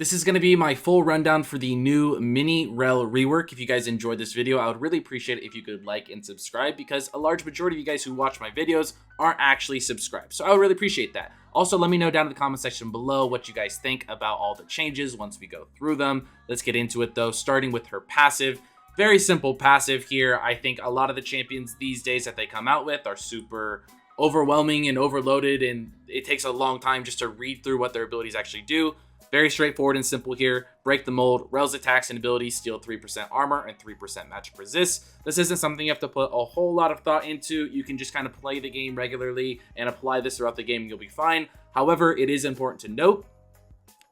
This is going to be my full rundown for the new mini Rell rework. If you guys enjoyed this video, I would really appreciate it if you could like and subscribe, because a large majority of you guys who watch my videos aren't actually subscribed. So I would really appreciate that. Also, let me know down in the comment section below what you guys think about all the changes once we go through them. Let's get into it though, starting with her passive. Very simple passive here. I think a lot of the champions these days that they come out with are super overwhelming and overloaded, and it takes a long time just to read through what their abilities actually do. Very straightforward and simple here. Break the mold. Rell's attacks and abilities steal 3% armor and 3% magic resist. This isn't something you have to put a whole lot of thought into. You can just kind of play the game regularly and apply this throughout the game and you'll be fine. However, it is important to note,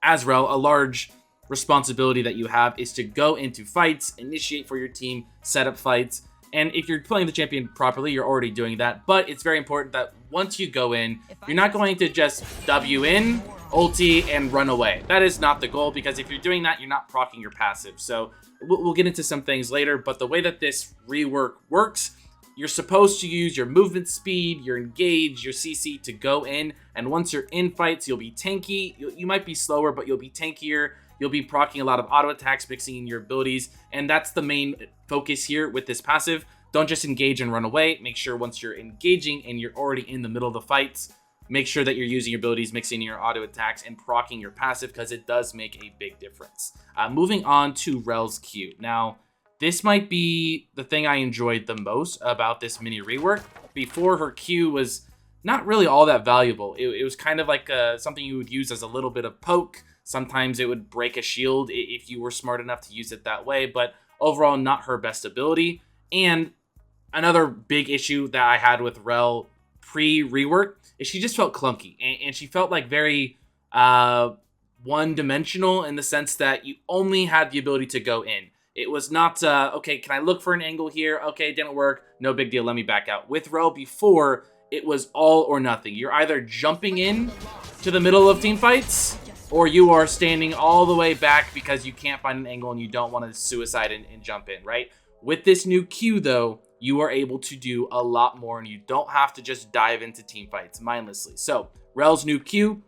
as Rell, a large responsibility that you have is to go into fights, initiate for your team, set up fights. And if you're playing the champion properly, you're already doing that. But it's very important that once you go in, you're not going to just W in, ulti, and run away. That is not the goal, because if you're doing that, you're not proccing your passive. So we'll get into some things later, but the way that this rework works, you're supposed to use your movement speed, your engage, your CC to go in. And once you're in fights, you'll be tanky. You might be slower, but you'll be tankier. You'll be proccing a lot of auto attacks, mixing in your abilities, and that's the main focus here with this passive. Don't just engage and run away. Make sure once you're engaging and you're already in the middle of the fights, make sure that you're using your abilities, mixing in your auto attacks, and proccing your passive, because it does make a big difference. Moving on to Rell's Q. Now, this might be the thing I enjoyed the most about this mini rework. Before, her Q was not really all that valuable. It was kind of like something you would use as a little bit of poke. Sometimes it would break a shield if you were smart enough to use it that way, but overall not her best ability. And another big issue that I had with Rell pre-rework is she just felt clunky, and she felt like very one-dimensional in the sense that you only had the ability to go in. It was not, okay, can I look for an angle here? Okay, it didn't work. No big deal, let me back out. With Rell before, it was all or nothing. You're either jumping in to the middle of team fights, or you are standing all the way back because you can't find an angle and you don't want to suicide and jump in, right? With this new Q, though, you are able to do a lot more, and you don't have to just dive into team fights mindlessly. So, Rell's new Q,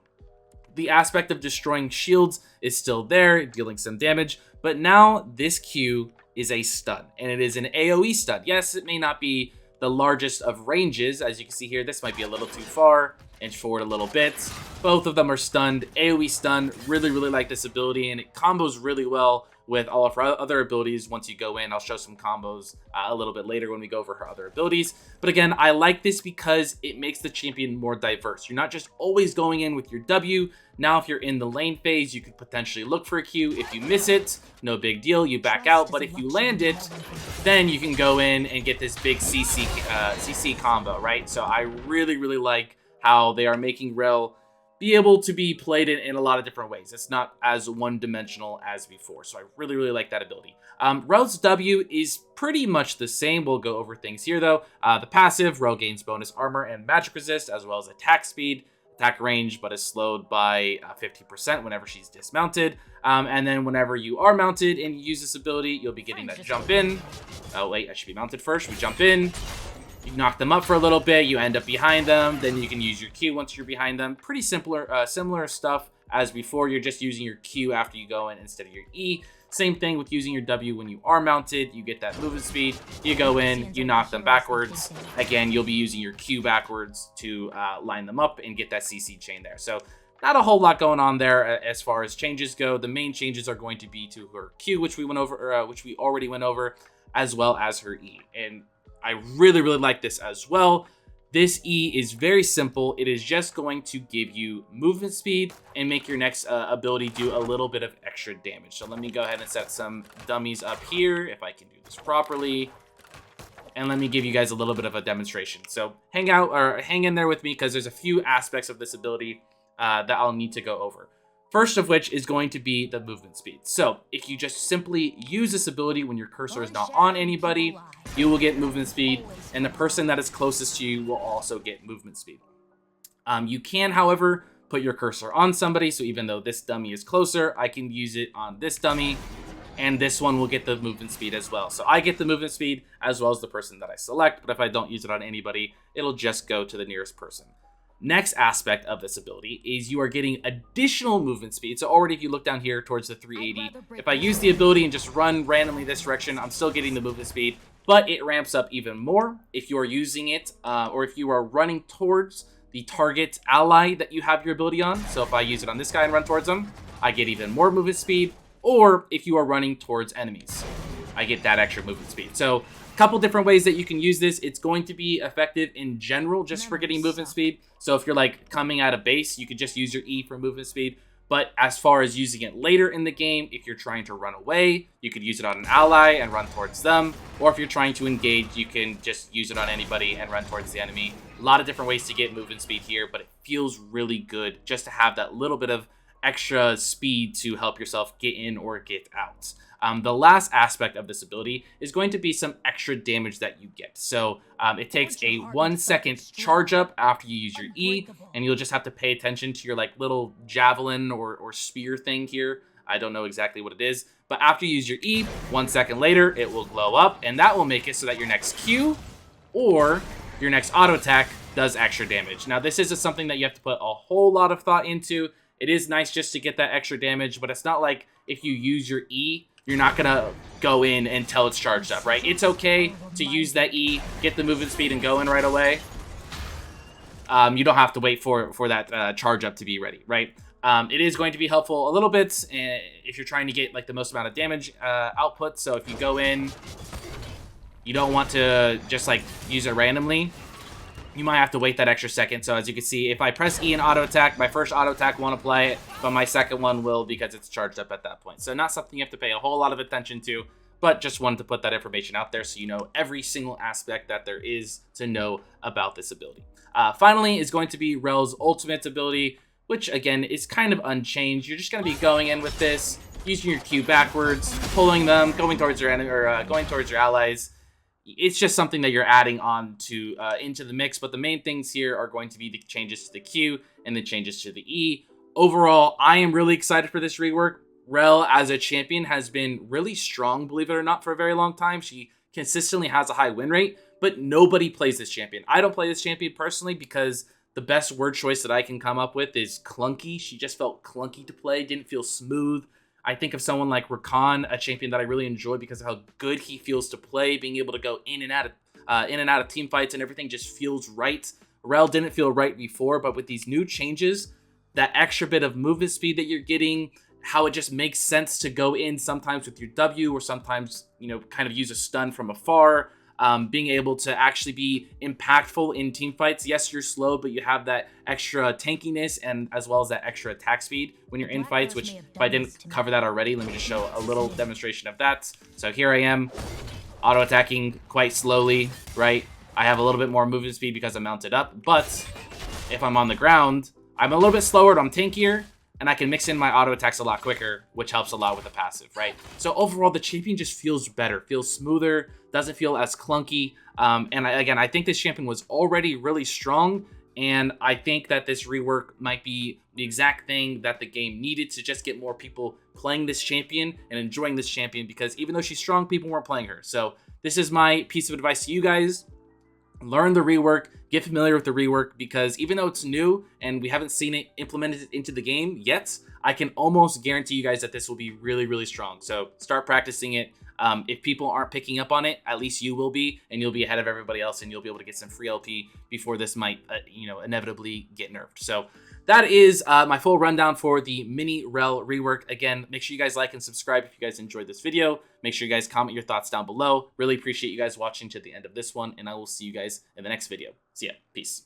the aspect of destroying shields is still there, dealing some damage, but now this Q is a stun, and it is an AoE stun. Yes, it may not be the largest of ranges. As you can see here, this might be a little too far. Inch forward a little bit. Both of them are stunned. AoE stun. Really like this ability, and it combos really well with all of her other abilities once you go in. I'll show some combos a little bit later when we go over her other abilities. But again, I like this because it makes the champion more diverse. You're not just always going in with your W. Now, if you're in the lane phase, you could potentially look for a Q. If you miss it, no big deal, you back out. But if you land it, then you can go in and get this big CC combo, right? So I really like how they are making Rell be able to be played in a lot of different ways. It's not as one-dimensional as before, so I really like that ability. Rell's W is pretty much the same. We'll go over things here, though. The passive, Rell gains bonus armor and magic resist, as well as attack speed, attack range, but is slowed by 50% whenever she's dismounted. And then whenever you are mounted and you use this ability, you'll be getting that jump in. Oh, wait, I should be mounted first. We jump in. You knock them up for a little bit, you end up behind them, then you can use your Q once you're behind them. Pretty similar stuff as before. You're just using your Q after you go in instead of your E. Same thing with using your W when you are mounted. You get that movement speed, you go in, you knock them backwards. Again, you'll be using your Q backwards to line them up and get that CC chain there. So not a whole lot going on there as far as changes go. The main changes are going to be to her Q, which we already went over, as well as her E. And I really like this as well. This E is very simple. It is just going to give you movement speed and make your next ability do a little bit of extra damage. So let me go ahead and set some dummies up here if I can do this properly. And let me give you guys a little bit of a demonstration. So hang in there with me, because there's a few aspects of this ability that I'll need to go over. First of which is going to be the movement speed. So if you just simply use this ability when your cursor is not on anybody, you will get movement speed, and the person that is closest to you will also get movement speed. You can, however, put your cursor on somebody, so even though this dummy is closer, I can use it on this dummy, and this one will get the movement speed as well. So I get the movement speed as well as the person that I select, but if I don't use it on anybody, it'll just go to the nearest person. Next aspect of this ability is you are getting additional movement speed. So already if you look down here towards the 380, if I use the ability and just run randomly this direction, I'm still getting the movement speed, but it ramps up even more if you are using it or if you are running towards the target ally that you have your ability on. So if I use it on this guy and run towards him, I get even more movement speed. Or if you are running towards enemies, I get that extra movement speed. So a couple different ways that you can use this. It's going to be effective in general just for getting movement speed. So if you're like coming out of base, you could just use your E for movement speed. But as far as using it later in the game, if you're trying to run away, you could use it on an ally and run towards them. Or if you're trying to engage, you can just use it on anybody and run towards the enemy. A lot of different ways to get movement speed here, but it feels really good just to have that little bit of extra speed to help yourself get in or get out. The last aspect of this ability is going to be some extra damage that you get. So it takes a 1 second charge up after you use your E, and you'll just have to pay attention to your like little javelin or spear thing here. I don't know exactly what it is, but after you use your E, 1 second later, it will glow up, and that will make it so that your next Q or your next auto attack does extra damage. Now, this isn't something that you have to put a whole lot of thought into. It is nice just to get that extra damage, but it's not like if you use your E, you're not going to go in until it's charged up, right? It's okay to use that E, get the movement speed, and go in right away. You don't have to wait for that charge up to be ready, right? It is going to be helpful a little bit if you're trying to get like the most amount of damage output. So if you go in, you don't want to just like use it randomly. You might have to wait that extra second. So as you can see, if I press E and auto attack, my first auto attack won't apply it, but my second one will because it's charged up at that point. So not something you have to pay a whole lot of attention to, but just wanted to put that information out there so you know every single aspect that there is to know about this ability. Finally is going to be Rell's ultimate ability, which again is kind of unchanged. You're just going to be going in with this, using your Q backwards, pulling them, going towards your enemy or going towards your allies. It's just something that you're adding on to into the mix, but the main things here are going to be the changes to the Q and the changes to the E. Overall, I am really excited for this rework. Rell as a champion has been really strong, believe it or not, for a very long time. She consistently has a high win rate, but nobody plays this champion. I don't play this champion personally because the best word choice that I can come up with is clunky. She just felt clunky to play, didn't feel smooth. I think of someone like Rakan, a champion that I really enjoy because of how good he feels to play, being able to go in and out of team fights and everything just feels right. Rell didn't feel right before, but with these new changes, that extra bit of movement speed that you're getting, how it just makes sense to go in sometimes with your W or sometimes, you know, kind of use a stun from afar. Being able to actually be impactful in team fights. Yes, you're slow, but you have that extra tankiness and as well as that extra attack speed when you're in fights, which if I didn't cover that already, let me just show a little demonstration of that. So here I am, auto-attacking quite slowly, right? I have a little bit more movement speed because I'm mounted up, but if I'm on the ground, I'm a little bit slower, but I'm tankier, and I can mix in my auto attacks a lot quicker, which helps a lot with the passive, right? So overall, the champion just feels better, feels smoother, doesn't feel as clunky. Again, I think this champion was already really strong, and I think that this rework might be the exact thing that the game needed to just get more people playing this champion and enjoying this champion, because even though she's strong, people weren't playing her. So this is my piece of advice to you guys. Learn the rework, get familiar with the rework, because even though it's new and we haven't seen it implemented into the game yet, I can almost guarantee you guys that this will be really, really strong. So start practicing it. If people aren't picking up on it, at least you will be, and you'll be ahead of everybody else, and you'll be able to get some free LP before this might, inevitably get nerfed. So that is my full rundown for the mini Rell rework. Again, make sure you guys like and subscribe if you guys enjoyed this video. Make sure you guys comment your thoughts down below. Really appreciate you guys watching to the end of this one, and I will see you guys in the next video. See ya. Peace.